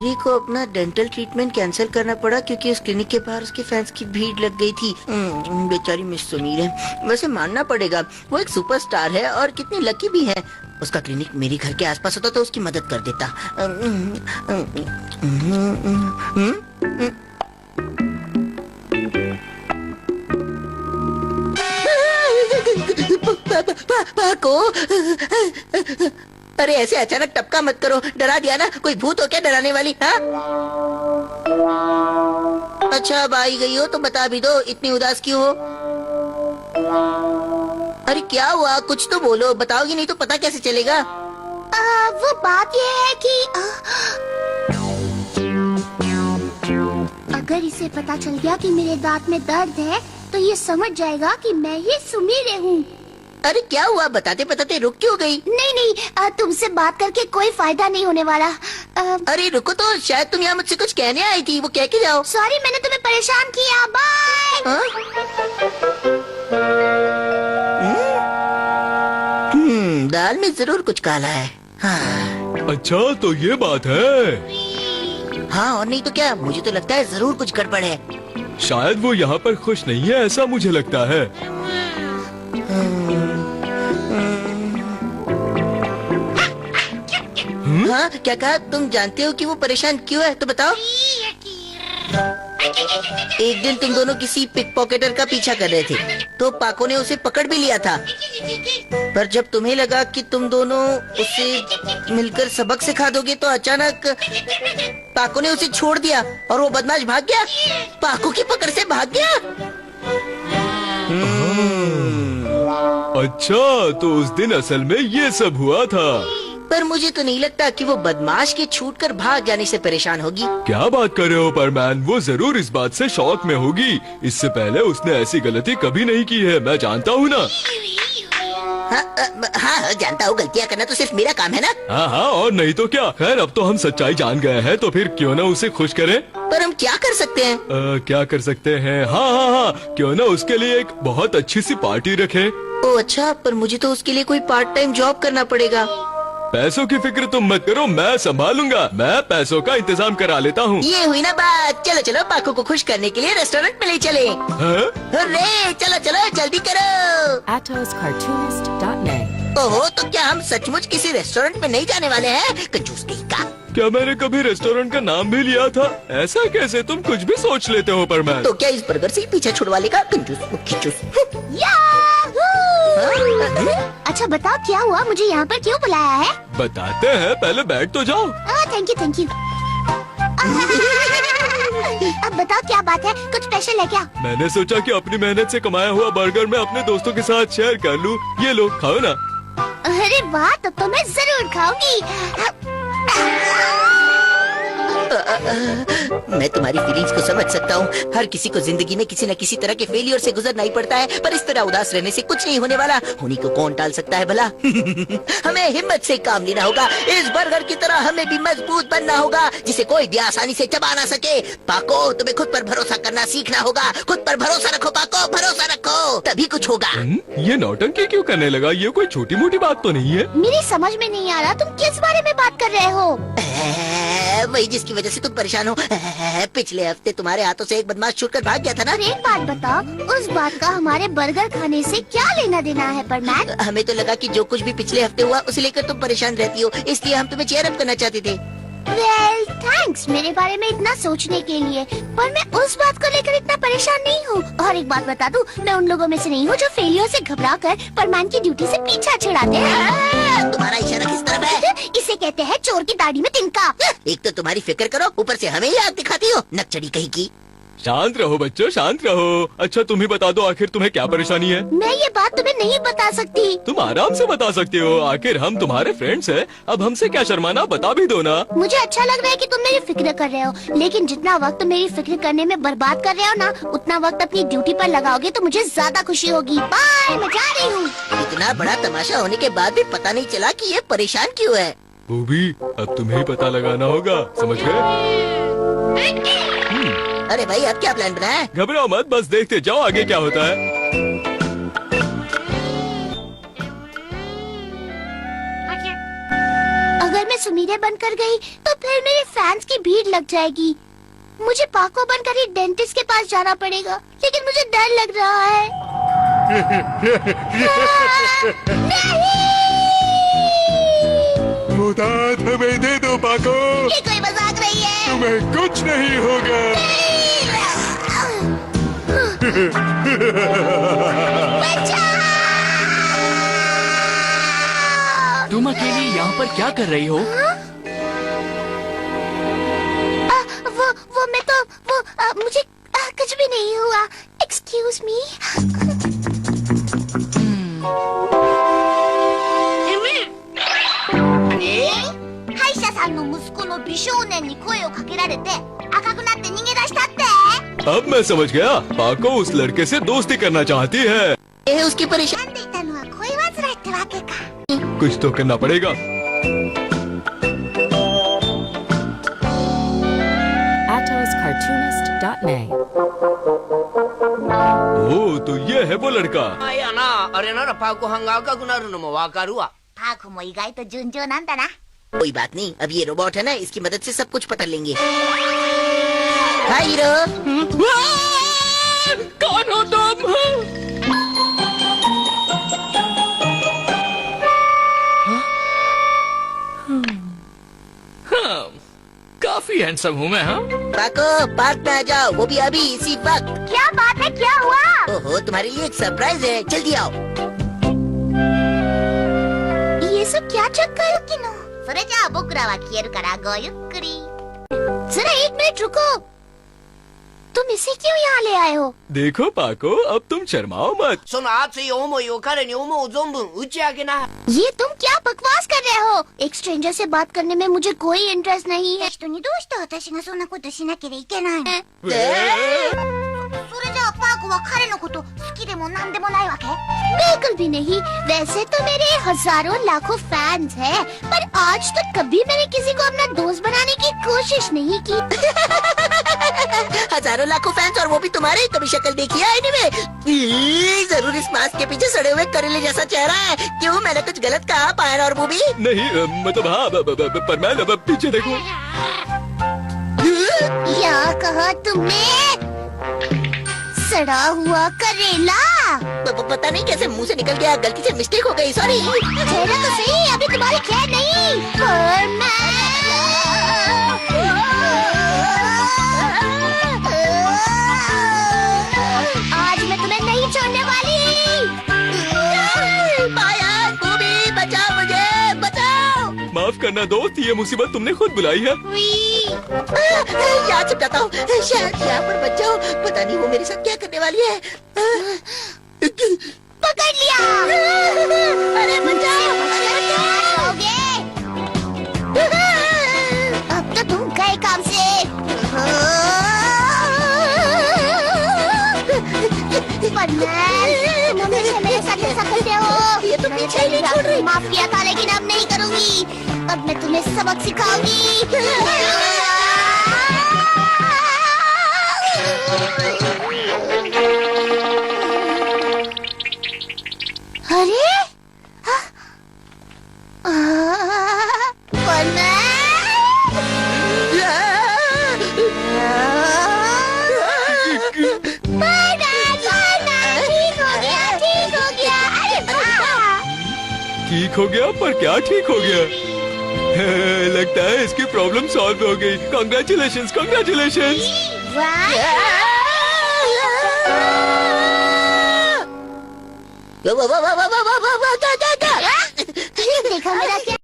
री को अपना डेंटल ट्रीटमेंट कैंसिल करना पड़ा क्योंकि उस क्लिनिक के बाहर उसके फैंस की भीड़ लग गई थी। बेचारी मिस सुमीर है। वैसे मानना पड़ेगा वो एक सुपरस्टार है और कितनी लकी भी है। उसका क्लिनिक मेरे घर के आसपास होता तो उसकी मदद कर देता। पाको, अरे ऐसे अचानक टपका मत करो, डरा दिया ना। कोई भूत हो क्या डराने वाली? हाँ अच्छा अब आई गई हो तो बता भी दो, इतनी उदास क्यों हो? अरे क्या हुआ, कुछ तो बोलो। बताओगी नहीं तो पता कैसे चलेगा? वो बात ये है कि अगर इसे पता चल गया कि मेरे दांत में दर्द है तो ये समझ जाएगा कि मैं ही सुमीर हूँ। अरे क्या हुआ, बताते बताते रुक क्यों गई? नहीं, तुमसे बात करके कोई फायदा नहीं होने वाला। अरे रुको तो, शायद तुम यहाँ मुझसे कुछ कहने आई थी, वो कह के जाओ। सॉरी, मैंने तुम्हें परेशान किया। बाय। दाल में जरूर कुछ काला है। हाँ। अच्छा तो ये बात है। हाँ और नहीं तो क्या, मुझे तो लगता है जरूर कुछ गड़बड़ है। शायद वो यहाँ पर खुश नहीं है, ऐसा मुझे लगता है। हाँ क्या कहा? तुम जानते हो कि वो परेशान क्यों है तो बताओ। एक दिन तुम दोनों किसी पिक पॉकेटर का पीछा कर रहे थे तो पाको ने उसे पकड़ भी लिया था, पर जब तुम्हें लगा कि तुम दोनों उसे मिलकर सबक सिखा दोगे तो अचानक पाको ने उसे छोड़ दिया और वो बदमाश भाग गया। पाको की पकड़ से भाग गया। अच्छा तो उस दिन असल में ये सब हुआ था। पर मुझे तो नहीं लगता कि वो बदमाश के छूटकर भाग जाने से परेशान होगी। क्या बात कर रहे हो परमैन, वो जरूर इस बात से शॉक में होगी। इससे पहले उसने ऐसी गलती कभी नहीं की है, मैं जानता हूँ ना। हाँ जानता हूँ, गलतियाँ करना तो सिर्फ मेरा काम है ना। हाँ और नहीं तो क्या। खैर अब तो हम सच्चाई जान गए हैं तो फिर क्यों ना उसे खुश करें। पर हम क्या कर सकते हैं? क्या कर सकते हैं? हाँ, क्यों ना उसके लिए एक बहुत अच्छी सी पार्टी रखें। ओह अच्छा, पर मुझे तो उसके लिए कोई पार्ट टाइम जॉब करना पड़ेगा। पैसों की फिक्र तुम मत करो, मैं संभालूंगा। मैं पैसों का इंतजाम करा लेता हूँ। ये हुई ना बात। चलो चलो पाको को खुश करने के लिए रेस्टोरेंट में ले चले। अरे चलो चलो जल्दी करो। AtosCartoonist.net। ओहो तो क्या हम सचमुच किसी रेस्टोरेंट में नहीं जाने वाले हैं? कंजूस कहीं का। क्या मैंने कभी रेस्टोरेंट का नाम भी लिया था? ऐसा कैसे, तुम कुछ भी सोच लेते हो परमैन। तो क्या इस बर्गर से ही पीछा छुड़वा लेगा? कंजूस खिचूस। अच्छा बताओ क्या हुआ, मुझे यहाँ पर क्यों बुलाया है? बताते हैं, पहले बैठ तो जाओ। Thank you. अब बताओ क्या बात है, कुछ स्पेशल है क्या? मैंने सोचा कि अपनी मेहनत से कमाया हुआ बर्गर मैं अपने दोस्तों के साथ शेयर कर लूं। ये लो खाओ ना। अरे वाह, तब तो मैं जरूर खाऊंगी। मैं तुम्हारी फीलिंग्स को समझ सकता हूँ। हर किसी को जिंदगी में किसी न किसी तरह के फेलियर से गुजरना ही पड़ता है, पर इस तरह उदास रहने से कुछ नहीं होने वाला। होने को कौन टाल सकता है भला? हमें हिम्मत से काम लेना होगा। इस बर्गर की तरह हमें भी मजबूत बनना होगा जिसे कोई भी आसानी से चबा ना सके। पाको तुम्हें खुद पर भरोसा करना सीखना होगा। खुद पर भरोसा रखो पाको, भरोसा रखो, तभी कुछ होगा। ये नौटंकी क्यों करने लगा? ये कोई छोटी मोटी बात तो नहीं है। मेरी समझ में नहीं आ रहा, तुम किस बारे में बात कर रहे हो? वही जिसकी वजह से तुम परेशान हो। पिछले हफ्ते तुम्हारे हाथों से एक बदमाश छूटकर भाग गया था ना। एक बात बताओ, उस बात का हमारे बर्गर खाने से क्या लेना देना है परमैन? हमें तो लगा कि जो कुछ भी पिछले हफ्ते हुआ उसे लेकर तुम परेशान रहती हो, इसलिए हम तुम्हें चेयर अप करना चाहते थे। वेल थैंक्स मेरे बारे में इतना सोचने के लिए, पर मैं उस बात को लेकर इतना परेशान नहीं हूँ। और एक बात बता दूं, मैं उन लोगों में से नहीं हूँ जो फेलियर से घबरा कर परमैन की ड्यूटी से पीछा छुड़ाते हैं। तुम्हारा इशारा किस तरफ है? इसे कहते हैं चोर की दाढ़ी में तिनका। एक तो तुम्हारी फिक्र करो, ऊपर से हमें ही आग दिखाती हो, नकचड़ी कहीं की। शांत रहो बच्चों, शांत रहो। अच्छा तुम ही बता दो, आखिर तुम्हें क्या परेशानी है? मैं ये बात तुम्हें नहीं बता सकती। तुम आराम से बता सकते हो, आखिर हम तुम्हारे फ्रेंड्स हैं। अब हमसे क्या शर्माना, बता भी दो ना। मुझे अच्छा लग रहा है कि तुम मेरी फिक्र कर रहे हो, लेकिन जितना वक्त तुम मेरी फिक्र करने में बर्बाद कर रहे हो ना, उतना वक्त अपनी ड्यूटी पर लगाओगे तो मुझे ज्यादा खुशी होगी। बाय, मैं जा रही हूँ। इतना बड़ा तमाशा होने के बाद भी पता नहीं चला कि ये परेशान क्यों है। बूबी अब तुम्हें ही पता लगाना होगा, समझ गए? अरे भाई अब क्या प्लान बनाया है? घबराओ मत, बस देखते जाओ आगे क्या होता है। अगर मैं सुमीरे बनकर गई तो फिर मेरे फैंस की भीड़ लग जाएगी। मुझे पाको बनकर ही डेंटिस्ट के पास जाना पड़ेगा, लेकिन मुझे डर लग रहा है। मुदात हमें दे दो पाको, ये कोई मजाक नहीं है। तुम्हें कुछ नहीं होगा। तुम अकेली यहाँ पर क्या कर रही हो? वो मैं तो मुझे कुछ भी नहीं हुआ। Excuse me. 歯医者さんの息子の美少年に声をかけられて赤くなって逃げ出したって。 अब मैं समझ गया, पाको उस लड़के से दोस्ती करना चाहती है। ये है उसकी परेशानी। なんでいたのは恋煩いってわけか。 कुछ तो करना पड़ेगा। atoscartoonist.net ओह, तो ये है वो लड़का। あいやな、あれならパーコハンが赤くなるのもわかるわ。パークも意外と順調なんだな。 कोई बात नहीं, अब ये रोबोट है ना, इसकी मदद से सब कुछ पकड़ लेंगे। हाय हीरो। कौन हो तुम? काफी हैंडसम हूँ मैं। हाँ, पाको पार्क में आ जाओ, वो भी अभी इसी वक्त। क्या बात है, क्या हुआ? ओहो, तुम्हारे लिए एक सरप्राइज है, जल्दी आओ। ये सब क्या चक्कर की नो? それじゃあ僕らは消えるからごゆっくり。जरा एक मिनट रुको। तुम इसे क्यों यहाँ ले आए हो? देखो पाको, अब तुम शर्माओ मत। その熱い思いを彼に思う存分打ち明けな。 ये तुम क्या बकवास कर रहे हो? एक स्ट्रेंजर से बात करने में मुझे कोई इंटरेस्ट नहीं है। 人にどうして私がそんなことしなきゃいけないの？それじゃあパーコは彼のこと好きでもなんでもないわけ? बिल्कुल भी नहीं। वैसे तो मेरे हजारों लाखों फैंस हैं, पर आज तक कभी मैंने किसी को अपना दोस्त बनाने की कोशिश नहीं की। हजारों लाखों फैंस, और वो भी तुम्हारे। कभी शक्ल देखी है आईने में? जरूर इस मास्क के पीछे सड़े हुए करेले जैसा चेहरा है। क्यों, मैंने कुछ गलत कहा पायर और वो भी? नहीं, मतलब हाँ, पर मैं पीछे देखो। क्या कहा तुमने? सड़ा हुआ करेला? पता नहीं कैसे मुंह से निकल गया, गलती से मिस्टेक हो गई, सॉरी। ठहरो तो सही, अभी तुम्हारी खैर नहीं। पर मैं आज मैं तुम्हें नहीं छोड़ने वाली। पायर, बूबी, बचाओ मुझे, बचाओ। माफ करना दोस्त, ये मुसीबत तुमने खुद बुलाई है। यहाँ छिप जाता हूँ, शायद यहाँ पर बच जाओ। पता नहीं वो मेरे साथ क्या करने वाली है। पकड़ लिया। अरे बचाओ, अब तो तुम गए काम से। तुम हमेशा मेरे साथ ऐसा करते हो। ये तो पीछे ही नहीं छोड़ रही। माफ किया था, लेकिन अब नहीं करूंगी। अब मैं तुम्हें सबक सिखाऊंगी। अरे ठीक हो गया, पर क्या ठीक हो गया? लगता है इसकी प्रॉब्लम सॉल्व हो गई। Congratulations, congratulations. देखा मेरा क्या